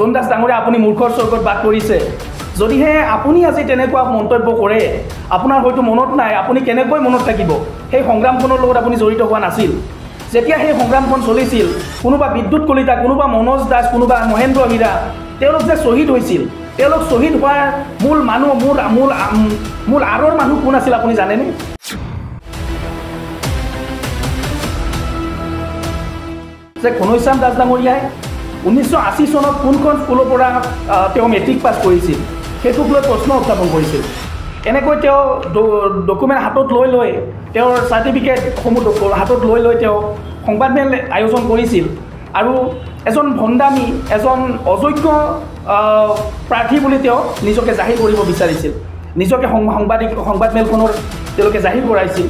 জোন দাস ডাঙৰীয়া আপুনি মূৰ্খৰ স্বৰ্গত বাস কৰিছে যদিহে আপুনি আজি তেনেকুৱা মন্তব্য কৰে আপোনাৰ হয়তো মনত নাই আপুনি কেনেকৈ মনত থাকিব সেই সংগ্ৰামখনৰ লগত আপুনি জড়িত হোৱা নাছিল যেতিয়া সেই সংগ্ৰামখন চলিছিল কোনোবা বিদ্যুৎ কলিতা কোনোবা মনোজ দাস কোনোবা মহেন্দ্ৰ হীৰা তেওঁলোক যে শ্বহীদ হৈছিল তেওঁলোক শ্বহীদ হোৱাৰ মূল মানুহ মূল আৰৰ মানুহ কোন আছিল আপুনি জানেনে যে ঘনশ্যাম দাস ডাঙৰীয়াই 1980 চনত কোনখন স্কুলৰ পৰা তেওঁ মেট্ৰিক পাছ কৰিছিল সেইটোক লৈ প্ৰশ্ন উত্থাপন কৰিছিল এনেকৈ তেওঁ ডকুমেণ্ট হাতত লৈ তেওঁৰ চাৰ্টিফিকেটসমূহ হাতত লৈ তেওঁ সংবাদমেল আয়োজন কৰিছিল আৰু এজন ভণ্ডামী এজন অযোগ্য প্ৰাৰ্থী বুলি তেওঁ নিজকে জাহিৰ কৰিব বিচাৰিছিল নিজকে সংবাদমেলখনৰ তেওঁলোকে জাহিৰ কৰাইছিল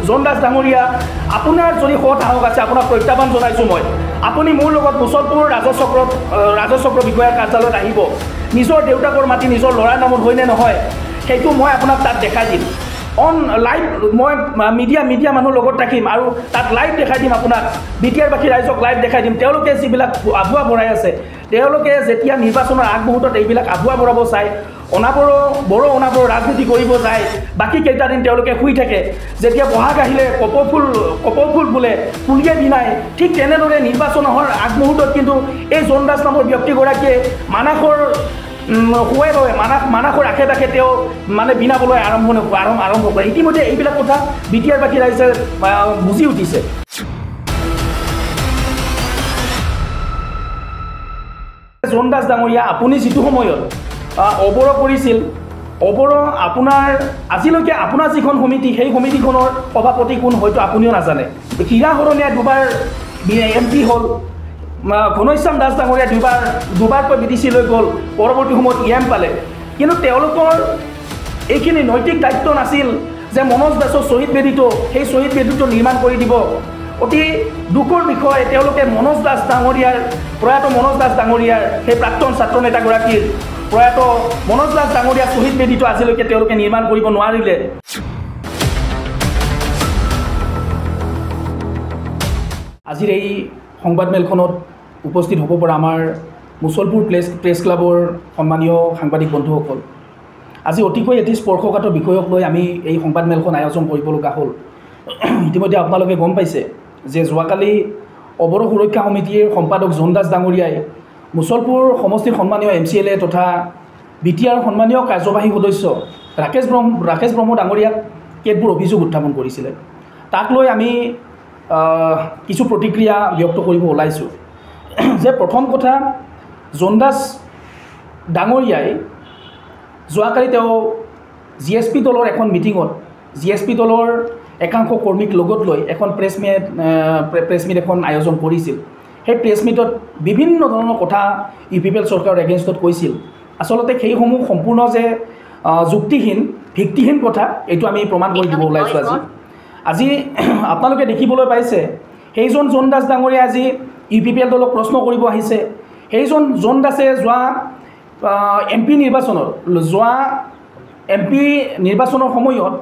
জোন দাস ডাঙৰীয়া আপোনাৰ যদি সৎ সাহস আছে আপোনাক প্ৰত্যাহ্বান জনাইছোঁ মই আপুনি মোৰ লগত মুছলপুৰ ৰাজচক্ৰ বিষয়াৰ কাৰ্যালয়ত আহিব নিজৰ দেউতাকৰ মাটি নিজৰ ল'ৰাৰ নামত হয়নে নহয় সেইটো মই আপোনাক তাত দেখাই দিম অন লাইভ মই মিডিয়া মানুহৰ লগত থাকিম আৰু তাত লাইভ দেখাই দিম আপোনাক বিটিআৰবাসী ৰাইজক লাইভ দেখাই দিম তেওঁলোকে যিবিলাক আভুৱা ভৰাই আছে তেওঁলোকে যেতিয়া নিৰ্বাচনৰ আগমুহূৰ্তত এইবিলাক আভুৱা ভৰাব চায় বড়ো অনাবৰো ৰাজনীতি কৰিব যায় বাকী কেইটা দিন তেওঁলোকে শুই থাকে যেতিয়া বহাগ আহিলে কপৌফুল বোলে পুলিয়ে বিনাই ঠিক তেনেদৰে নিৰ্বাচনৰ আগমুহূৰ্তত কিন্তু এই জোন দাস নামৰ ব্যক্তিগৰাকীয়ে মানাসৰ মানাসৰ আশে পাশে তেওঁ মানে বিনাবলৈ আৰম্ভ কৰে ইতিমধ্যে এইবিলাক কথা বিটিআৰবাসী ৰাইজে বুজি উঠিছে জোন দাস ডাঙৰীয়া আপুনি যিটো সময়ত অৱৰ কৰিছিল অৱৰ আপোনাৰ আজিলৈকে আপোনাৰ যিখন সমিতি সেই সমিতিখনৰ সভাপতি কোন হয়তো আপুনিও নাজানে হীৰা হৰণীয়া দুবাৰ MP হ'ল ঘনশ্যাম দাস ডাঙৰীয়া দুবাৰকৈ BDC লৈ গ'ল পৰৱৰ্তী সময়ত EM পালে কিন্তু তেওঁলোকৰ এইখিনি নৈতিক দায়িত্ব নাছিল যে মনোজ দাসৰ শ্বহীদ বেদীটো সেই শ্বহীদ বেদীটো নিৰ্মাণ কৰি দিব অতি দুখৰ বিষয় তেওঁলোকে প্ৰয়াত মনোজ দাস ডাঙৰীয়াৰ সেই প্ৰাক্তন ছাত্ৰ নেতাগৰাকীৰ প্ৰয়াত মনোজ দাস ডাঙৰীয়াৰ শ্বহীদ বেদীটো আজিলৈকে তেওঁলোকে নিৰ্মাণ কৰিব নোৱাৰিলে আজিৰ এই সংবাদমেলখনত উপস্থিত হ'ব পৰা আমাৰ মুছলপুৰ প্ৰেছ ক্লাবৰ সন্মানীয় সাংবাদিক বন্ধুসকল আজি অতিকৈ এটি স্পৰ্শকাতৰ বিষয়ক লৈ আমি এই সংবাদমেলখন আয়োজন কৰিব লগা হ'ল ইতিমধ্যে আপোনালোকে গম পাইছে যে যোৱাকালি অৱৰ সুৰক্ষা সমিতিৰ সম্পাদক জোন দাস ডাঙৰীয়াই মুছলপুৰ সমষ্টিৰ সন্মানীয় MCLA তথা BTR সন্মানীয় কাৰ্যবাহী সদস্য ৰাকেশ ব্ৰহ্ম ডাঙৰীয়াক কেতবোৰ অভিযোগ উত্থাপন কৰিছিলে তাক লৈ আমি কিছু প্ৰতিক্ৰিয়া ব্যক্ত কৰিব ওলাইছোঁ যে প্ৰথম কথা জোন দাস ডাঙৰীয়াই যোৱাকালি তেওঁ GSP দলৰ এখন মিটিঙত GSP দলৰ একাংশ কৰ্মীক লগত লৈ এখন প্ৰেছ মিট এখন আয়োজন কৰিছিল সেই প্ৰেছ মিটত বিভিন্ন ধৰণৰ কথা UPPL চৰকাৰৰ এগেইনষ্টত কৈছিল আচলতে সেইসমূহ সম্পূৰ্ণ যে যুক্তিহীন ভিত্তিহীন কথা এইটো আমি প্ৰমাণ কৰি দিব ওলাইছোঁ আজি আপোনালোকে দেখিবলৈ পাইছে সেইজন জোন দাস ডাঙৰীয়া আজি UPPL দলক প্ৰশ্ন কৰিব আহিছে সেইজন জোন দাসে যোৱা MP নিৰ্বাচনৰ সময়ত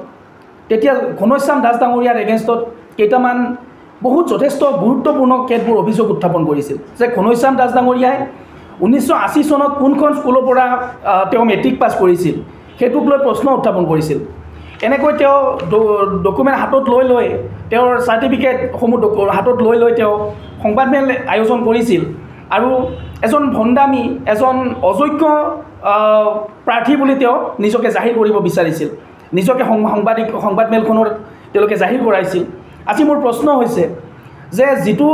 তেতিয়া ঘনশ্যাম দাস ডাঙৰীয়াৰ এগেইনষ্টত কেইটামান বহুত যথেষ্ট গুৰুত্বপূৰ্ণ কেতবোৰ অভিযোগ উত্থাপন কৰিছিল যে ঘনশ্যাম দাস ডাঙৰীয়াই 1980 চনত কোনখন স্কুলৰ পৰা তেওঁ মেট্ৰিক পাছ কৰিছিল সেইটোক লৈ প্ৰশ্ন উত্থাপন কৰিছিল এনেকৈ তেওঁ ডকুমেণ্ট হাতত লৈ তেওঁৰ চাৰ্টিফিকেটসমূহ হাতত লৈ তেওঁ সংবাদমেল আয়োজন কৰিছিল আৰু এজন ভণ্ডামী এজন অযোগ্য প্ৰাৰ্থী বুলি তেওঁ নিজকে জাহিৰ কৰিব বিচাৰিছিল নিজকে সংবাদমেলখনৰ তেওঁলোকে জাহিৰ কৰাইছিল আজি মোৰ প্ৰশ্ন হৈছে যে যিটো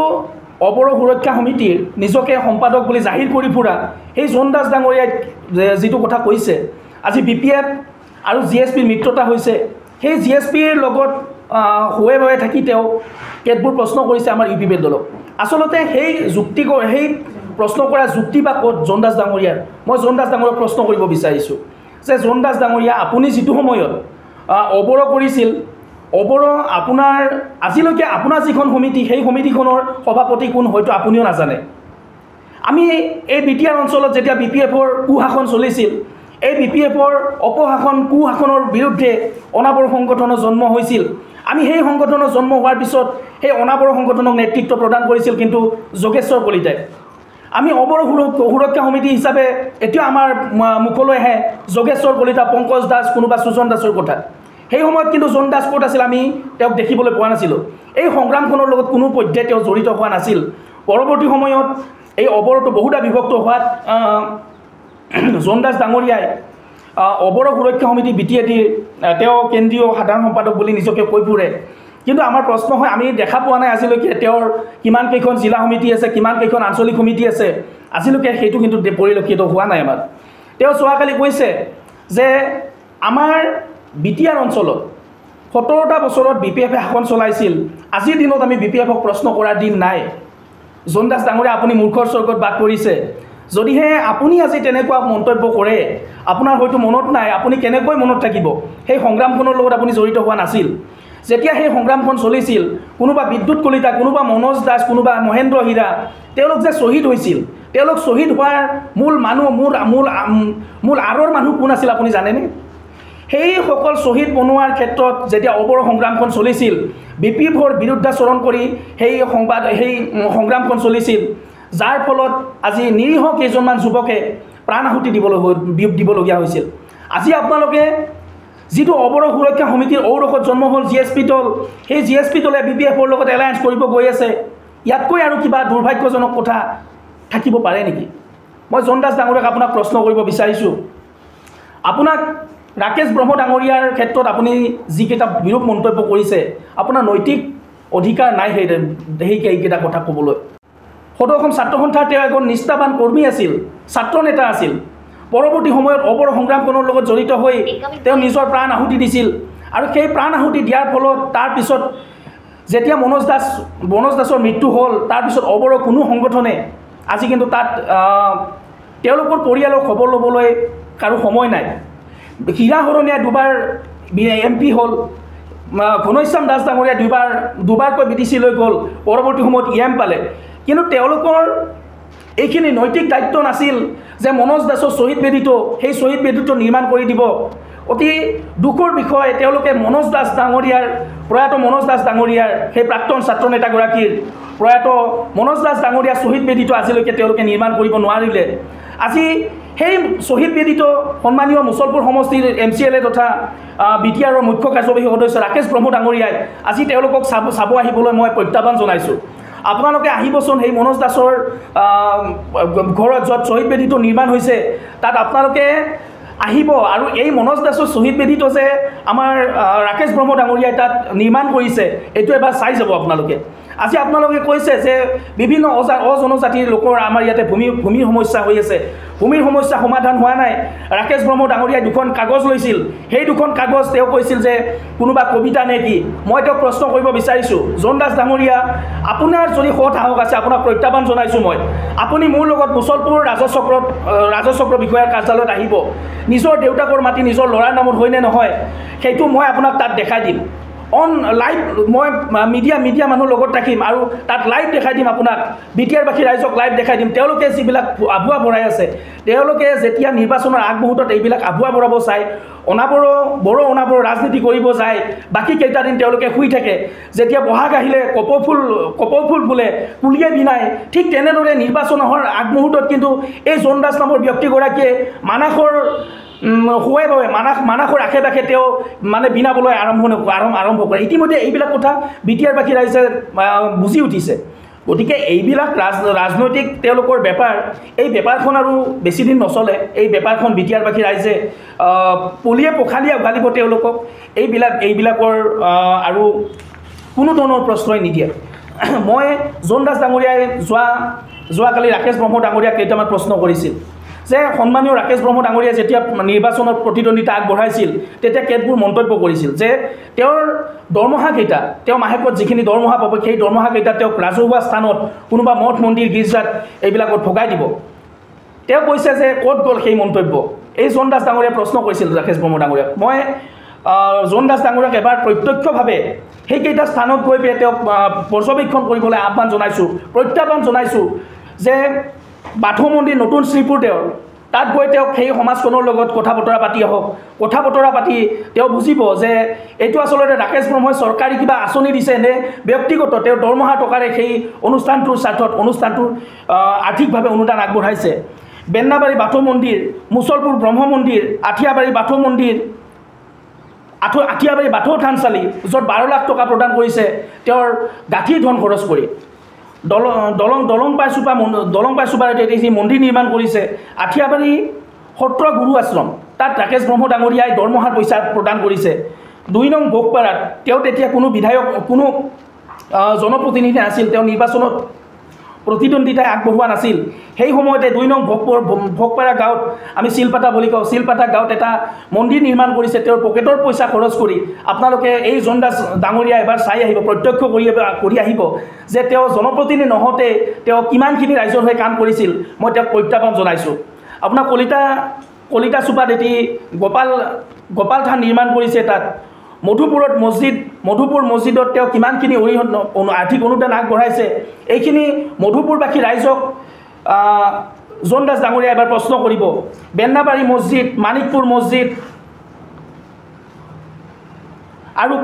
অৱৰ সুৰক্ষা সমিতিৰ নিজকে সম্পাদক বুলি জাহিৰ কৰি ফুৰা সেই জোন দাস ডাঙৰীয়াই যিটো কথা কৈছে আজি BPF আৰু GSPৰ মিত্ৰতা হৈছে সেই GSPৰ লগত হৈ থাকি তেওঁ কেতবোৰ প্ৰশ্ন কৰিছে আমাৰ UPPL দলক আচলতে সেই প্ৰশ্ন কৰা যুক্তি বা ক'ত জোন দাস ডাঙৰীয়াৰ মই জোন দাস ডাঙৰীয়াক প্ৰশ্ন কৰিব বিচাৰিছোঁ যে জোন দাস ডাঙৰীয়া আপুনি যিটো সময়ত অৱৰ কৰিছিল অৱৰ আপোনাৰ আজিলৈকে আপোনাৰ যিখন সমিতি সেই সমিতিখনৰ সভাপতি কোন হয়তো আপুনিও নাজানে আমি এই BTR অঞ্চলত যেতিয়া BPFৰ কুশাসন চলিছিল এই BPFৰ অপশাসন কুশাসনৰ বিৰুদ্ধে অনাবৰ সংগঠনৰ জন্ম হৈছিল আমি সেই সংগঠনৰ জন্ম হোৱাৰ পিছত সেই অনাবৰ সংগঠনক নেতৃত্ব প্ৰদান কৰিছিল কিন্তু যোগেশ্বৰ কলিতাই। আমি অবৰ সুৰক্ষা সমিতি হিচাপে এতিয়াও আমাৰ মুখলৈ আহে যোগেশ্বৰ কলিতা, পংকজ দাস, কোনোবা সুজন দাসৰ কথা। সেই সময়ত কিন্তু জন দাস ক'ত আছিল আমি তেওঁক দেখিবলৈ পোৱা নাছিলোঁ। এই সংগ্ৰামখনৰ লগত কোনো পৰ্যায়ে তেওঁ জড়িত হোৱা নাছিল। পৰৱৰ্তী সময়ত এই অবৰটো বহুদা বিভক্ত হোৱাত জন দাস ডাঙৰীয়াই অবৰ সুৰক্ষা সমিতি BTADৰ তেওঁ কেন্দ্ৰীয় সাধাৰণ সম্পাদক বুলি নিজকে কৈ ফুৰে। কিন্তু আমাৰ প্ৰশ্ন হয়, আমি দেখা পোৱা নাই আজিলৈকে তেওঁৰ কিমানকেইখন জিলা সমিতি আছে, কিমানকেইখন আঞ্চলিক সমিতি আছে, আজিলৈকে সেইটো কিন্তু পৰিলক্ষিত হোৱা নাই আমাৰ। তেওঁ যোৱাকালি কৈছে যে আমাৰ BTR অঞ্চলত 17টা বছৰত BPF-এ শাসন চলাইছিল, আজিৰ দিনত আমি BPF-ক প্ৰশ্ন কৰাৰ দিন নাই। জন দাস ডাঙৰীয়া, আপুনি মূৰ্খৰ স্বৰ্গত বাস কৰিছে। যদিহে আপুনি আজি তেনেকুৱা মন্তব্য কৰে, আপোনাৰ হয়তো মনত নাই, আপুনি কেনেকৈ মনত থাকিব সেই সংগ্ৰামখনৰ লগত আপুনি জড়িত হোৱা নাছিল। যেতিয়া সেই সংগ্ৰামখন চলিছিল, কোনোবা বিদ্যুৎ কলিতা, কোনোবা মনোজ দাস, কোনোবা মহেন্দ্ৰ হীৰা, তেওঁলোক যে শ্বহীদ হৈছিল, তেওঁলোক শ্বহীদ হোৱাৰ মূল মানুহ, মূল আঁৰৰ মানুহ কোন আছিল আপুনি জানেনে? সেইসকল শ্বহীদ বনোৱাৰ ক্ষেত্ৰত যেতিয়া অবৰ সংগ্ৰামখন চলিছিল, BPF-ৰ বিৰুদ্ধাচৰণ কৰি সেই সংগ্ৰামখন চলিছিল, যাৰ ফলত আজি নিৰীহ কেইজনমান যুৱকে প্ৰাণ আহুতি দিবলগীয়া হৈছিল। আজি আপোনালোকে যিটো অবৰ সুৰক্ষা সমিতিৰ ঔৰসত জন্ম হ'ল GSP দল, সেই GSP দলে BPF-ৰ লগত এলায়েন্স কৰিব গৈ আছে। ইয়াতকৈ আৰু কিবা দুৰ্ভাগ্যজনক কথা থাকিব পাৰে নেকি? মই জন দাস ডাঙৰীয়াক আপোনাক প্ৰশ্ন কৰিব বিচাৰিছোঁ, আপোনাক ৰাকেশ ব্ৰহ্ম ডাঙৰীয়াৰ ক্ষেত্ৰত আপুনি যিকেইটা বিৰূপ মন্তব্য কৰিছে, আপোনাৰ নৈতিক অধিকাৰ নাই সেইকেইটা কথা ক'বলৈ। সদৌ অসম ছাত্ৰ সন্থাৰ তেওঁ এজন নিষ্ঠাবান কৰ্মী আছিল, ছাত্ৰ নেতা আছিল। পৰৱৰ্তী সময়ত অবৰ সংগ্ৰামখনৰ লগত জড়িত হৈ তেওঁ নিজৰ প্ৰাণ আহুতি দিছিল, আৰু সেই প্ৰাণ আহুতি দিয়াৰ ফলত তাৰপিছত যেতিয়া মনোজ দাসৰ মৃত্যু হ'ল, তাৰপিছত অবৰৰ কোনো সংগঠনে আজি কিন্তু তাত তেওঁলোকৰ পৰিয়ালৰ খবৰ ল'বলৈ কাৰো সময় নাই। হীৰা হৰণীয়া দুবাৰ MP হ'ল, ঘনশ্যাম দাস ডাঙৰীয়া দুবাৰকৈ BTC লৈ গ'ল, পৰৱৰ্তী সময়ত EM পালে। কিন্তু তেওঁলোকৰ এইখিনি নৈতিক দায়িত্ব নাছিল যে মনোজ দাসৰ শ্বহীদ বেদীটো, সেই শ্বহীদ বেদীটো নিৰ্মাণ কৰি দিব। অতি দুখৰ বিষয়, তেওঁলোকে প্ৰয়াত মনোজ দাস ডাঙৰীয়াৰ সেই প্ৰাক্তন ছাত্ৰ নেতাগৰাকীৰ প্ৰয়াত মনোজ দাস ডাঙৰীয়াৰ শ্বহীদ বেদীটো আজিলৈকে তেওঁলোকে নিৰ্মাণ কৰিব নোৱাৰিলে। আজি সেই শ্বহীদ বেদীটো সন্মানীয় মুছলপুৰ সমষ্টিৰ MCLA তথা BTR-ৰ মুখ্য কাৰ্যবাহী সদস্য ৰাকেশ ব্ৰহ্ম ডাঙৰীয়াই আজি তেওঁলোকক চাব আহিবলৈ মই প্ৰত্যাহ্বান জনাইছোঁ। আপোনালোকে আহিবচোন সেই মনোজ দাসৰ ঘৰত য'ত শ্বহীদ বেদীটো নিৰ্মাণ হৈছে, তাত আপোনালোকে আহিব, আৰু এই মনোজ দাসৰ শ্বহীদ বেদীটো যে আমাৰ ৰাকেশ ব্ৰহ্ম ডাঙৰীয়াই তাত নিৰ্মাণ কৰিছে, এইটো এবাৰ চাই যাব আপোনালোকে। আজি আপোনালোকে কৈছে যে বিভিন্ন অজনজাতিৰ লোকৰ আমাৰ ইয়াতে ভূমিৰ সমস্যা হৈ আছে, ভূমিৰ সমস্যা সমাধান হোৱা নাই। ৰাকেশ ব্ৰহ্ম ডাঙৰীয়াই দুখন কাগজ লৈছিল, সেই দুখন কাগজ তেওঁ কৈছিল যে কোনোবা কবিতা নে কি। মই তেওঁক প্ৰশ্ন কৰিব বিচাৰিছোঁ, জন দাস ডাঙৰীয়া, আপোনাৰ যদি সৎ সাহস আছে, আপোনাক প্ৰত্যাহ্বান জনাইছোঁ মই, আপুনি মোৰ লগত মুছলপুৰ ৰাজচক্ৰ বিষয়াৰ কাৰ্যালয়ত আহিব। নিজৰ দেউতাকৰ মাটি নিজৰ ল'ৰাৰ নামত হয়নে নহয় সেইটো মই আপোনাক তাত দেখাই দিম। অন লাইভ মই মিডিয়া মানুহৰ লগত ৰাখিম, আৰু তাত লাইভ দেখাই দিম আপোনাক, BTR-বাসী ৰাইজক লাইভ দেখাই দিম। তেওঁলোকে যিবিলাক আভুৱা ভৰাই আছে, তেওঁলোকে যেতিয়া নিৰ্বাচনৰ আগমুহূৰ্তত এইবিলাক আভুৱা ভৰাব চায়, বড়ো অনাবৰ ৰাজনীতি কৰিব যায়, বাকী কেইটা দিন তেওঁলোকে শুই থাকে। যেতিয়া বহাগ আহিলে কপৌফুল ফুলে কুলিয়ে বিনায়, ঠিক তেনেদৰে নিৰ্বাচনৰ আগমুহূৰ্তত কিন্তু এই জন দাস নামৰ ব্যক্তিগৰাকীয়ে মানাসৰ মানাসৰ আশে পাশে তেওঁ মানে বিনাবলৈ আৰম্ভ কৰে। ইতিমধ্যে এইবিলাক কথা BTR-বাসী ৰাইজে বুজি উঠিছে। গতিকে এইবিলাক ৰাজনৈতিক তেওঁলোকৰ বেপাৰ, এই বেপাৰখন আৰু বেছি দিন নচলে। এই বেপাৰখন BTR-বাসী ৰাইজে পলিয়ে পখালিয়ে উঘালিব তেওঁলোকক। এইবিলাকৰ আৰু কোনো ধৰণৰ প্ৰশ্ৰয় নিদিয়ে। মই জন দাস ডাঙৰীয়াই যোৱাকালি ৰাকেশ ব্ৰহ্ম ডাঙৰীয়াক কেইটামান প্ৰশ্ন কৰিছিল যে সন্মানীয় ৰাকেশ ব্ৰহ্ম ডাঙৰীয়াই যেতিয়া নিৰ্বাচনত প্ৰতিদ্বন্দ্বিতা আগবঢ়াইছিল, তেতিয়া কেতবোৰ মন্তব্য কৰিছিল যে তেওঁৰ দৰমহাকেইটা, তেওঁ মাহেকত যিখিনি দৰমহা পাব, সেই দৰমহাকেইটা তেওঁক ৰাজহুৱা স্থানত কোনোবা মঠ মন্দিৰ গীৰ্জাত এইবিলাকত ভগাই দিব। তেওঁ কৈছে যে ক'ত গ'ল সেই মন্তব্য। এই জন দাস ডাঙৰীয়াই প্ৰশ্ন কৰিছিল ৰাকেশ ব্ৰহ্ম ডাঙৰীয়াক। মই জন দাস ডাঙৰীয়াক এবাৰ প্ৰত্যক্ষভাৱে সেইকেইটা স্থানত গৈ পেলাই তেওঁক পৰ্যবেক্ষণ কৰিবলৈ আহ্বান জনাইছোঁ, প্ৰত্যাহ্বান জনাইছোঁ যে বাথৌ মন্দিৰ নতুন শ্ৰীপুৰ দেওৰ তাত গৈ তেওঁক সেই সমাজখনৰ লগত কথা বতৰা পাতি আহক, কথা বতৰা পাতি তেওঁ বুজিব যে এইটো আচলতে ৰাকেশ ব্ৰহ্মই চৰকাৰী কিবা আঁচনি দিছে নে ব্যক্তিগত তেওঁৰ দৰমহা টকাৰে সেই অনুষ্ঠানটোৰ স্বাৰ্থত অনুষ্ঠানটোৰ আৰ্থিকভাৱে অনুদান আগবঢ়াইছে। বেন্নাবাৰী বাথৌ মন্দিৰ, মুছলপুৰ ব্ৰহ্ম মন্দিৰ, আঠিয়াবাৰী বাথৌ মন্দিৰ, আঠিয়াবাৰী বাথৌ থানচালি য'ত 12 লাখ টকা প্ৰদান কৰিছে তেওঁৰ গাঁঠিৰ ধন খৰচ কৰি। দলং পাই চুপাৰ যি মন্দিৰ নিৰ্মাণ কৰিছে। আঠিয়াবাৰী সত্ৰ গুৰু আশ্ৰম, তাত ৰাকেশ ব্ৰহ্ম ডাঙৰীয়াই দৰমহাৰ পইচা প্ৰদান কৰিছে। 2 নং ভোগপাৰাত তেওঁ তেতিয়া কোনো বিধায়ক কোনো জনপ্ৰতিনিধি নাছিল, তেওঁ নিৰ্বাচনত প্ৰতিদ্বন্দ্বিতাই আগবঢ়োৱা নাছিল। সেই সময়তে 2 নং ভোগপাৰা গাঁৱত আমি চিলপাতা বুলি কওঁ, চিলপাতা গাঁৱত এটা মন্দিৰ নিৰ্মাণ কৰিছে তেওঁৰ পকেটৰ পইচা খৰচ কৰি। আপোনালোকে এই জন দাস ডাঙৰীয়া এবাৰ চাই আহিব, প্ৰত্যক্ষ কৰি আহিব যে তেওঁ জনপ্ৰতিনিধি নহওঁতে তেওঁ কিমানখিনি ৰাইজৰ হৈ কাম কৰিছিল। মই তেওঁক প্ৰত্যাহ্বান জনাইছোঁ। আপোনাৰ কলিতা চুপাত এটি গোপাল থান নিৰ্মাণ কৰিছে। তাত মধুপুৰ মছজিদত তেওঁ কিমানখিনি আৰ্থিক অনুদান আগবঢ়াইছে। এইখিনি মধুপুৰবাসী ৰাইজক জন দাস ডাঙৰীয়া এবাৰ প্ৰশ্ন কৰিব। বেন্নাবাৰী মছজিদ, মানিকপুৰ মছজিদ আৰু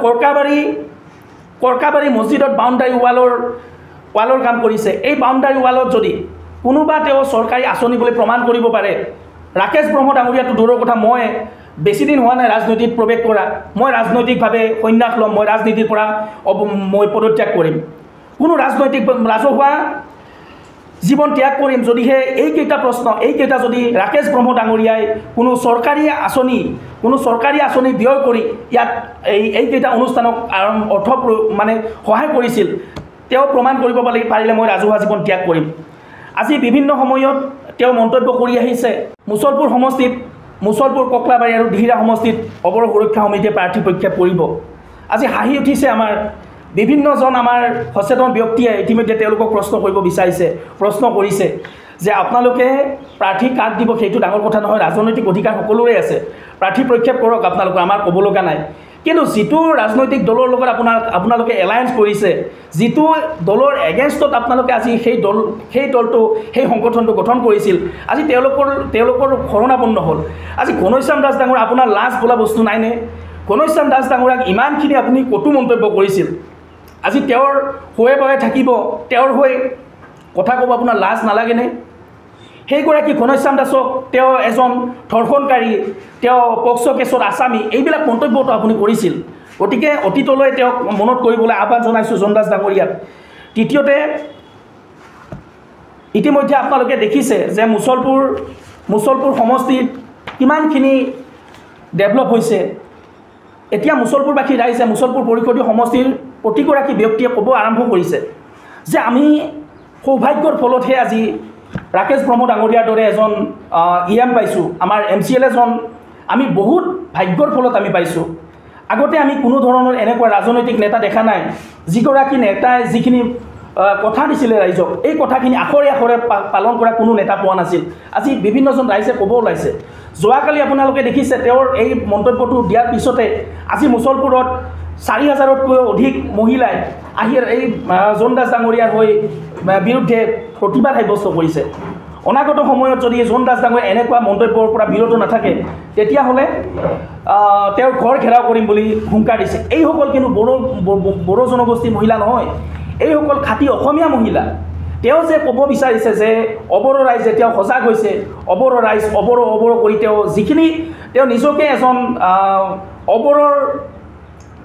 কৰ্কাবাৰী মছজিদত বাউণ্ডাৰী ৱালৰ কাম কৰিছে। এই বাউণ্ডাৰী ৱালত যদি কোনোবা তেওঁ চৰকাৰী আঁচনি বুলি প্ৰমাণ কৰিব পাৰে, ৰাকেশ ব্ৰহ্ম ডাঙৰীয়াটো দূৰৰ কথা, মই বেছি দিন হোৱা নাই ৰাজনীতিত প্ৰৱেশ কৰা, মই ৰাজনৈতিকভাৱে সন্ন্যাস ল'ম, মই ৰাজনীতিৰ পৰা মই পদত্যাগ কৰিম, কোনো ৰাজহুৱা জীৱন ত্যাগ কৰিম যদিহে এইকেইটা যদি ৰাকেশ ব্ৰহ্ম ডাঙৰীয়াই কোনো চৰকাৰী আঁচনি ব্যয় কৰি ইয়াত এইকেইটা অনুষ্ঠানক মানে সহায় কৰিছিল, তেওঁ প্ৰমাণ কৰিব পাৰিলে মই ৰাজহুৱা জীৱন ত্যাগ কৰিম। আজি বিভিন্ন সময়ত তেওঁ মন্তব্য কৰি আহিছে। মুছলপুৰ সমষ্টিত, মুছলপুৰ ককলাবাৰী আৰু দিহিৰা সমষ্টিত অৱৰ সুৰক্ষা সমিতিয়ে প্ৰাৰ্থী প্ৰক্ষেপ কৰিব। আজি হাঁহি উঠিছে আমাৰ বিভিন্নজন আমাৰ সচেতন ব্যক্তিয়ে ইতিমধ্যে তেওঁলোকক প্ৰশ্ন কৰিছে যে আপোনালোকে প্ৰাৰ্থী কাক দিব সেইটো ডাঙৰ কথা নহয়, ৰাজনৈতিক অধিকাৰ সকলোৰে আছে, প্ৰাৰ্থী প্ৰক্ষেপ কৰক আপোনালোকে, আমাৰ ক'ব লগা নাই। কিন্তু যিটো ৰাজনৈতিক দলৰ লগত আপোনালোকে এলায়েন্স কৰিছে, যিটো দলৰ এগেইনষ্টত আপোনালোকে আজি সেই দলটো সেই সংগঠনটো গঠন কৰিছিল, আজি তেওঁলোকৰ শৰণাপন্ন হ'ল। আজি ঘনশ্যাম দাস ডাঙৰ আপোনাৰ লাজ বোলা বস্তু নাইনে? ঘনশ্যাম দাস ডাঙৰীয়াক ইমানখিনি আপুনি কটু মন্তব্য কৰিছিল, আজি তেওঁৰ হৈয়ে বয়ে থাকিব, তেওঁৰ হৈ কথা ক'ব আপোনাৰ লাজ নালাগেনে? সেইগৰাকী ঘনশ্যাম দাসক তেওঁ এজন ধৰ্ষণকাৰী, তেওঁ পক্সো কেছত আসামী, এইবিলাক মন্তব্যটো আপুনি কৰিছিল। গতিকে অতীতলৈ তেওঁক মনত কৰিবলৈ আহ্বান জনাইছোঁ জন দাস ডাঙৰীয়াক। তৃতীয়তে, ইতিমধ্যে আপোনালোকে দেখিছে যে মুছলপুৰ সমষ্টিত কিমানখিনি ডেভেলপ হৈছে। এতিয়া মুছলপুৰবাসী ৰাইজে, মুছলপুৰ পৰিষদীয় সমষ্টিৰ প্ৰতিগৰাকী ব্যক্তিয়ে ক'ব আৰম্ভ কৰিছে যে আমি সৌভাগ্যৰ ফলতহে আজি ৰাকেশ ব্ৰহ্ম ডাঙৰীয়াৰ দৰে এজন EM পাইছোঁ, আমাৰ MCL এজন আমি বহুত ভাগ্যৰ ফলত আমি পাইছোঁ। আগতে আমি কোনো ধৰণৰ এনেকুৱা ৰাজনৈতিক নেতা দেখা নাই, যিগৰাকী নেতাই যিখিনি কথা দিছিলে ৰাইজক, এই কথাখিনি আখৰে আখৰে পালন কৰা কোনো নেতা পোৱা নাছিল। আজি বিভিন্নজন ৰাইজে ক'ব ওলাইছে। যোৱাকালি আপোনালোকে দেখিছে তেওঁৰ এই মন্তব্যটো দিয়াৰ পিছতে আজি মুছলপুৰত 4000তকৈও অধিক মহিলাই আহি এই জন দাস ডাঙৰীয়াৰ হৈ বিৰুদ্ধে প্ৰতিবাদ সাব্যস্ত কৰিছে। অনাগত সময়ত যদি জন দাস ডাঙৰীয়া এনেকুৱা মন্তব্যৰ পৰা বিৰত নাথাকে, তেতিয়াহ'লে তেওঁৰ ঘৰ ঘেৰাও কৰিম বুলি হুংকাৰ দিছে। এইসকল কিন্তু বড়ো জনগোষ্ঠীৰ মহিলা নহয়, এইসকল খাঁটি অসমীয়া মহিলা। তেওঁ যে ক'ব বিচাৰিছে যে অবড়ো ৰাইজ তেওঁ সজাগ হৈছে, অবড়ো ৰাইজ অবড়ো কৰি তেওঁ নিজকে এজন অবড়োৰ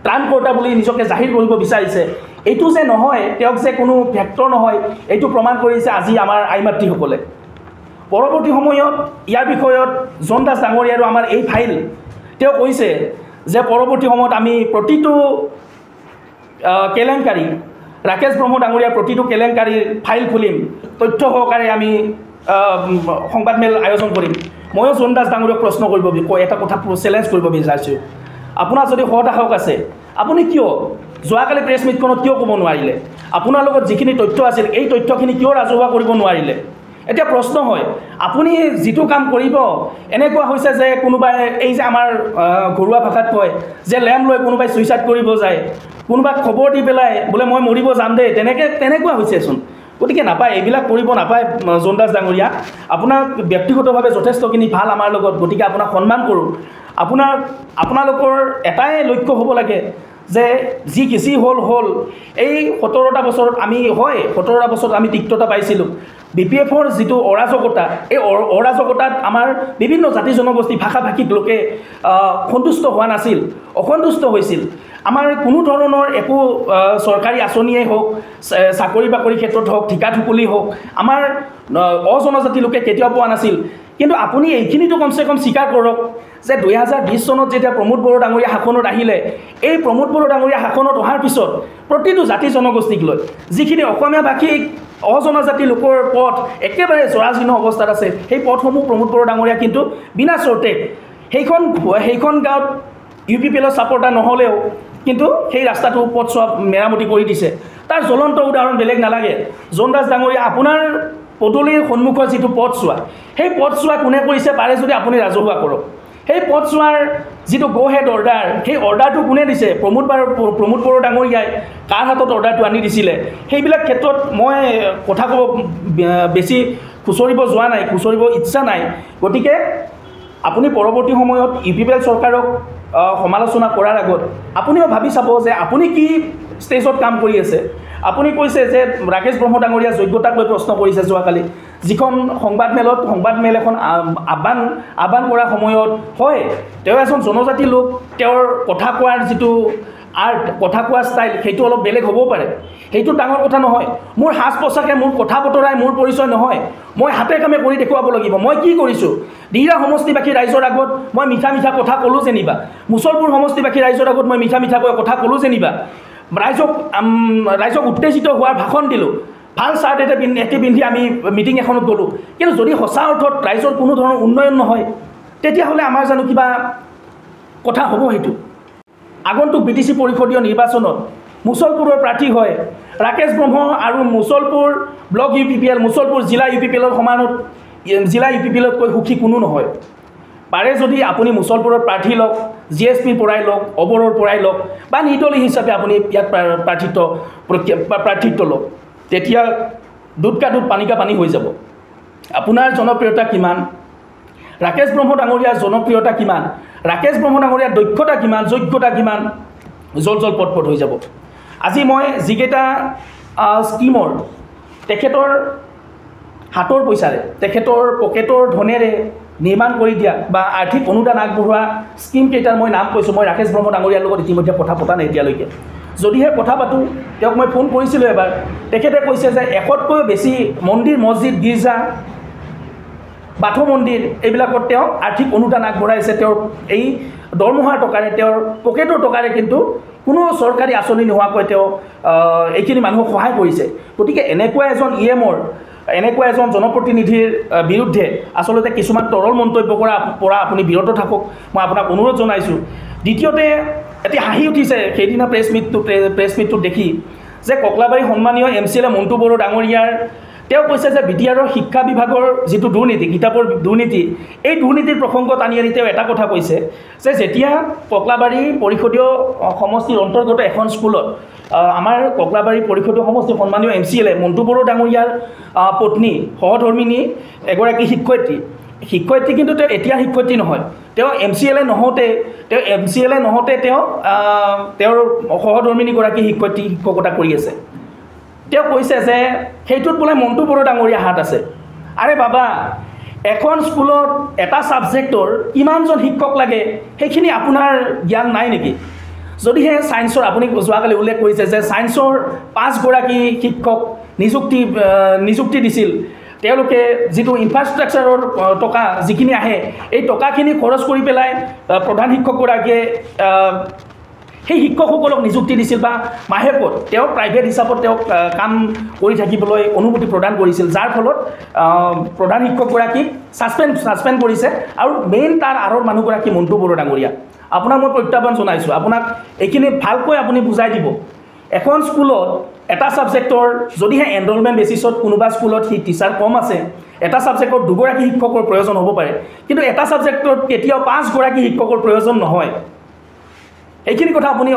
ত্ৰাণকৰ্তা বুলি নিজকে জাহিৰ কৰিব বিচাৰিছে, এইটো যে নহয়, তেওঁক যে কোনো ফেক্টৰ নহয়, এইটো প্ৰমাণ কৰিছে আজি আমাৰ আই মাতৃসকলে। পৰৱৰ্তী সময়ত ইয়াৰ বিষয়ত জন দাস ডাঙৰীয়া আৰু আমাৰ এই ফাইল তেওঁ কৈছে যে পৰৱৰ্তী সময়ত আমি প্ৰতিটো কেলেংকাৰী, ৰাকেশ ব্ৰহ্ম ডাঙৰীয়াৰ প্ৰতিটো কেলেংকাৰীৰ ফাইল খুলিম, তথ্য সহকাৰে আমি সংবাদমেল আয়োজন কৰিম। ময়ো জন দাস ডাঙৰীয়াক প্ৰশ্ন এটা কথা চেলেঞ্জ কৰিব বিচাৰিছোঁ। আপোনাৰ যদি সৎসাহস আছে, আপুনি কিয় যোৱাকালি প্ৰেছ মিটখনত কিয় ক'ব নোৱাৰিলে? আপোনাৰ লগত যিখিনি তথ্য আছিল, এই তথ্যখিনি কিয় ৰাজহুৱা কৰিব নোৱাৰিলে? এতিয়া প্ৰশ্ন হয়, আপুনি যিটো কাম কৰিব, এনেকুৱা হৈছে যে কোনোবাই এই যে আমাৰ ঘৰুৱা ভাষাত কয় যে লেম্প লৈ কোনোবাই ছুইচাইড কৰিব যায়, কোনোবাক খবৰ দি পেলাই বোলে মই মৰিব যাম দেই, তেনেকুৱা হৈছেচোন। গতিকে নাপায়, এইবিলাক কৰিব নাপায় জোন দাস ডাঙৰীয়া। আপোনাক ব্যক্তিগতভাৱে যথেষ্টখিনি ভাল আমাৰ লগত, গতিকে আপোনাক সন্মান কৰোঁ। আপোনালোকৰ এটাই লক্ষ্য হ'ব লাগে যে যি হ'ল এই 17টা বছৰত আমি 17টা বছৰত আমি তিক্ততা পাইছিলোঁ। BPFৰ যিটো অৰাজকতা, এই অৰাজকতাত আমাৰ বিভিন্ন জাতি জনগোষ্ঠী ভাষা ভাষিক লোকে সন্তুষ্ট হোৱা নাছিল, অসন্তুষ্ট হৈছিল। আমাৰ কোনো ধৰণৰ একো চৰকাৰী আঁচনিয়েই হওক, চাকৰি বাকৰিৰ ক্ষেত্ৰত হওক, ঠিকা ঠুকুলি হওক, আমাৰ অজনজাতি লোকে কেতিয়াও পোৱা নাছিল। কিন্তু আপুনি এইখিনিতো কমচে কম স্বীকাৰ কৰক যে 2020 চনত যেতিয়া প্ৰমোদ বড়ো ডাঙৰীয়া শাসনত আহিলে, এই প্ৰমোদ বড়ো ডাঙৰীয়া শাসনত অহাৰ পিছত প্ৰতিটো জাতি জনগোষ্ঠীক লৈ যিখিনি অসমীয়া ভাষিক অজনজাতি লোকৰ পথ একেবাৰে জৰাজীৰ্ণ অৱস্থাত আছে, সেই পথসমূহ প্ৰমোদ বড়ো ডাঙৰীয়া কিন্তু বিনা চৰ্তে সেইখন গাঁৱত UPPLৰ ছাপৰ্টাৰ নহ'লেও কিন্তু সেই ৰাস্তাটো পথছোৱা মেৰামতি কৰি দিছে। তাৰ জ্বলন্ত উদাহৰণ বেলেগ নালাগে। জোন দাস ডাঙৰীয়া, আপোনাৰ পদূলিৰ সন্মুখৰ যিটো পথছোৱা, সেই পথছোৱা কোনে কৰিছে পাৰে যদি আপুনি ৰাজহুৱা কৰক। সেই পথছোৱাৰ যিটো গো হেড অৰ্ডাৰ, সেই অৰ্ডাৰটো কোনে দিছে? প্ৰমোদ বড়ো ডাঙৰীয়াই কাৰ হাতত অৰ্ডাৰটো আনি দিছিলে? সেইবিলাক ক্ষেত্ৰত মই কথা ক'ব বেছি খুচৰিব যোৱা নাই, খুচৰিব ইচ্ছা নাই। গতিকে আপুনি পৰৱৰ্তী সময়ত UPPL চৰকাৰক সমালোচনা কৰাৰ আগত আপুনিও ভাবি চাব যে আপুনি কি ষ্টেজত কাম কৰি আছে। আপুনি কৈছে যে ৰাকেশ ব্ৰহ্ম ডাঙৰীয়া যোগ্যতাক লৈ প্ৰশ্ন কৰিছে যোৱাকালি, যিখন সংবাদ মেল এখন আহ্বান কৰাৰ সময়ত হয়, তেওঁ এজন জনজাতি লোক, তেওঁৰ কথা কোৱাৰ যিটো আৰ্ট, কথা কোৱাৰ ষ্টাইল সেইটো অলপ বেলেগ হ'বও পাৰে, সেইটো ডাঙৰ কথা নহয়। মোৰ সাজ পোছাকে, মোৰ কথা বতৰাই মোৰ পৰিচয় নহয়। মই হাতে কামে কৰি দেখুৱাব লাগিব মই কি কৰিছোঁ। দিহিৰা সমষ্টিবাসী ৰাইজৰ আগত মই মিঠা কথা ক'লোঁ যেনিবা, মুছলপুৰ সমষ্টিবাসী ৰাইজৰ আগত মই মিঠাকৈ কথা ক'লোঁ যেনিবা, ৰাইজক উত্তেজিত হোৱাৰ ভাষণ দিলোঁ, ভাল চাৰ্ট এটি পিন্ধি আমি মিটিং এখনত গ'লোঁ। কিন্তু যদি সঁচা অৰ্থত ৰাইজৰ কোনো ধৰণৰ উন্নয়ন নহয়, তেতিয়াহ'লে আমাৰ জানো কিবা কথা হ'ব? সেইটো আগন্তুক BTC পৰিষদীয় নিৰ্বাচনত মুছলপুৰৰ প্ৰাৰ্থী হয় ৰাকেশ ব্ৰহ্ম আৰু মুছলপুৰ ব্লক UPPL, মুছলপুৰ জিলা UPPLৰ সমানত জিলা UPPLতকৈ সুখী কোনো নহয়। পাৰে যদি আপুনি মুছলপুৰৰ প্ৰাৰ্থী লওক, GSPৰ পৰাই লওক, অবৰৰ পৰাই লওক, বা নিৰ্দলীয় হিচাপে আপুনি ইয়াত প্ৰাৰ্থিত্ব লওক, তেতিয়া দুধ কা দুধ পানী কা পানী হৈ যাব। আপোনাৰ জনপ্ৰিয়তা কিমান, ৰাকেশ ব্ৰহ্ম ডাঙৰীয়াৰ জনপ্ৰিয়তা কিমান, ৰাকেশ ব্ৰহ্ম ডাঙৰীয়াৰ দক্ষতা কিমান, যোগ্যতা কিমান, জল পট হৈ যাব। আজি মই যিকেইটা স্কিমৰ তেখেতৰ হাতৰ পইচাৰে, তেখেতৰ পকেটৰ ধনেৰে নিৰ্মাণ কৰি দিয়া বা আৰ্থিক অনুদান আগবঢ়োৱা স্কিম কেইটাৰ মই নাম কৈছোঁ। মই ৰাকেশ ব্ৰহ্ম ডাঙৰীয়াৰ লগত ইতিমধ্যে কথা পতা নাই এতিয়ালৈকে। যদিহে কথা পাতোঁ, তেওঁক মই ফোন কৰিছিলোঁ এবাৰ, তেখেতে কৈছে যে 100তকৈও বেছি মন্দিৰ, মছজিদ, গীৰ্জা, বাথৌ মন্দিৰ এইবিলাকত তেওঁ আৰ্থিক অনুদান আগবঢ়াইছে। তেওঁৰ এই দৰমহাৰ টকাৰে, তেওঁৰ পকেটৰ টকাৰে কিন্তু কোনো চৰকাৰী আঁচনি নোহোৱাকৈ তেওঁ এইখিনি মানুহক সহায় কৰিছে। গতিকে এনেকুৱা এজন EMৰ, এনেকুৱা এজন জনপ্ৰতিনিধিৰ বিৰুদ্ধে আচলতে কিছুমান তৰল মন্তব্য কৰাৰ পৰা আপুনি বিৰত থাকক, মই আপোনাক অনুৰোধ জনাইছোঁ। দ্বিতীয়তে এটি হাঁহি উঠিছে সেইদিনা প্ৰেছ মিটটোত দেখি যে ককলাবাৰী সন্মানীয় MCLA মণ্টু বড়ো ডাঙৰীয়াৰ তেওঁ কৈছে যে BTRৰ শিক্ষা বিভাগৰ যিটো দুৰ্নীতি, কিতাপৰ দুৰ্নীতি, এই দুৰ্নীতিৰ প্ৰসংগত আনি তেওঁ এটা কথা কৈছে যে যেতিয়া ককলাবাৰী পৰিষদীয় সমষ্টিৰ অন্তৰ্গত এখন স্কুলত আমাৰ ককলাবাৰী পৰিষদীয় সমষ্টিৰ সন্মানীয় MCLA মণ্টু বড়ো ডাঙৰীয়াৰ পত্নী সহধৰ্মিনী এগৰাকী শিক্ষয়িত্ৰী কিন্তু তেওঁ এতিয়াৰ শিক্ষয়িত্ৰী নহয়, তেওঁ MCLA নহওঁতে তেওঁ তেওঁৰ সহধৰ্মিনীগৰাকী শিক্ষকতা কৰি আছে। তেওঁ কৈছে যে সেইটোত বোলে মণ্টু বড়ো ডাঙৰীয়া হাত আছে। আৰে বাবা, এখন স্কুলত এটা ছাবজেক্টৰ কিমানজন শিক্ষক লাগে সেইখিনি আপোনাৰ জ্ঞান নাই নেকি? যদিহে ছায়েন্সৰ, আপুনি যোৱাকালি উল্লেখ কৰিছে যে ছায়েন্সৰ 5 গৰাকী শিক্ষক নিযুক্তি দিছিল, তেওঁলোকে যিটো ইনফ্ৰাষ্ট্ৰাকচাৰৰ টকা যিখিনি আহে, এই টকাখিনি খৰচ কৰি পেলাই প্ৰধান শিক্ষকগৰাকীয়ে সেই শিক্ষকসকলক নিযুক্তি দিছিল বা মাহেকত তেওঁ প্ৰাইভেট হিচাপত তেওঁক কাম কৰি থাকিবলৈ অনুমতি প্ৰদান কৰিছিল, যাৰ ফলত প্ৰধান শিক্ষকগৰাকীক ছাছপেণ্ড কৰিছে। আৰু মেইন তাৰ আঁৰৰ মানুহগৰাকী মণ্টু বড়ো ডাঙৰীয়া। আপোনাক মই প্ৰত্যাহ্বান জনাইছোঁ, আপোনাক এইখিনি ভালকৈ আপুনি বুজাই দিব। এখন স্কুলত এটা ছাবজেক্টৰ যদিহে এনৰলমেণ্ট বেচিছত কোনোবা স্কুলত সি টিচাৰ কম আছে, এটা ছাবজেক্টত 2 গৰাকী শিক্ষকৰ প্ৰয়োজন হ'ব পাৰে, কিন্তু এটা ছাবজেক্টত কেতিয়াও 5 গৰাকী শিক্ষকৰ প্ৰয়োজন নহয়। এইখিনি কথা আপুনি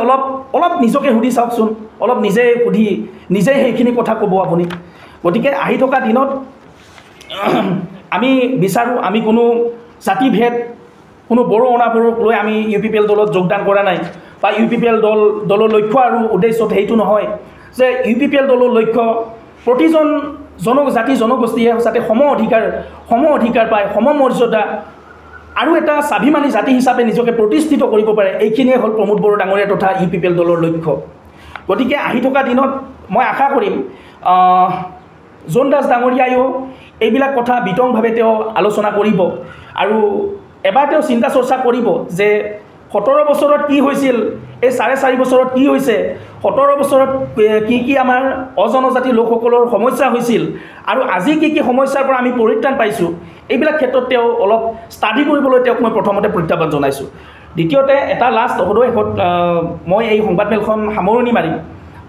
অলপ নিজকে সুধি চাওকচোন, অলপ নিজে সেইখিনি কথা ক'ব আপুনি। গতিকে আহি থকা দিনত আমি বিচাৰোঁ, আমি কোনো জাতিভেদ, কোনো বড়ো অনাবড়োক লৈ আমি UPPL দলত যোগদান কৰা নাই, বা UPPL দলৰ লক্ষ্য আৰু উদ্দেশ্য সেইটো নহয় যে UPPL দলৰ লক্ষ্য প্ৰতিজন জাতি জনগোষ্ঠীয়ে যাতে সম অধিকাৰ পায়, সমমৰ্যাদা আৰু এটা স্বাভিমানী জাতি হিচাপে নিজকে প্ৰতিষ্ঠিত কৰিব পাৰে, এইখিনিয়ে হ'ল প্ৰমোদ বড়ো ডাঙৰীয়া তথা UPPL দলৰ লক্ষ্য। গতিকে আহি থকা দিনত মই আশা কৰিম জোন দাস ডাঙৰীয়ায়ো এইবিলাক কথা বিতংভাৱে তেওঁ আলোচনা কৰিব আৰু এবাৰ তেওঁ চিন্তা চৰ্চা কৰিব যে 17 বছৰত কি হৈছিল, এই 4.5 বছৰত কি হৈছে, 17 বছৰত কি আমাৰ অজনজাতি লোকসকলৰ সমস্যা হৈছিল আৰু আজি কি সমস্যাৰ পৰা আমি পৰিত্ৰাণ পাইছোঁ, এইবিলাক ক্ষেত্ৰত তেওঁ অলপ ষ্টাডি কৰিবলৈ তেওঁক মই প্ৰথমতে প্ৰত্যাহ্বান জনাইছোঁ। দ্বিতীয়তে এটা লাষ্ট শেষত মই এই সংবাদমেলখন সামৰণি মাৰিম,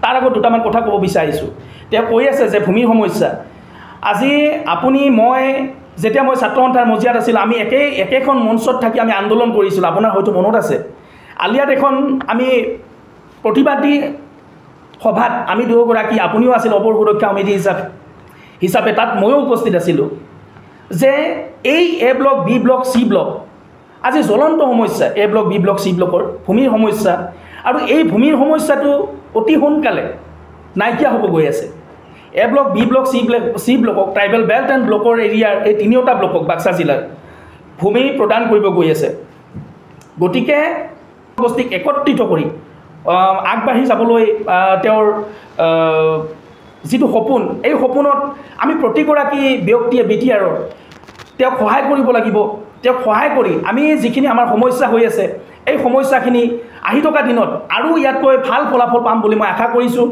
তাৰ আগত দুটামান কথা ক'ব বিচাৰিছোঁ। তেওঁ কৈ আছে যে ভূমিৰ সমস্যা, আজি আপুনি মই যেতিয়া মই ছাত্ৰ সন্থাৰ মজিয়াত আছিল, আমি একেখন মঞ্চত থাকি আমি আন্দোলন কৰিছিলোঁ, আপোনাৰ হয়তো মনত আছে। আলিয়াত এখন আমি প্ৰতিবাদী সভাত আমি দুয়োগৰাকী, আপুনিও আছিল অপৰ সুৰক্ষা সমিতি হিচাপে, তাত ময়ো উপস্থিত আছিলোঁ, যে এই A block, B block, C block আজি জ্বলন্ত সমস্যা, A block, B block, C ব্লকৰ ভূমিৰ সমস্যা, আৰু এই ভূমিৰ সমস্যাটো অতি সোনকালে নাইকিয়া হ'ব গৈ আছে। A block, B block, C ব্লকক, ট্ৰাইবেল বেল্ট এণ্ড ব্লকৰ এৰিয়াৰ এই তিনিওটা ব্লকক বাক্সা জিলাৰ ভূমি প্ৰদান কৰিব গৈ আছে। গতিকে গোষ্ঠীক একত্ৰিত কৰি আগবাঢ়ি যাবলৈ তেওঁৰ যিটো সপোন, এই সপোনত আমি প্ৰতিগৰাকী ব্যক্তিয়ে BTRৰ তেওঁক সহায় কৰিব লাগিব। তেওঁক সহায় কৰি আমি যিখিনি আমাৰ সমস্যা হৈ আছে, এই সমস্যাখিনি আহি থকা দিনত আৰু ইয়াতকৈ ভাল ফলাফল পাম বুলি মই আশা কৰিছোঁ।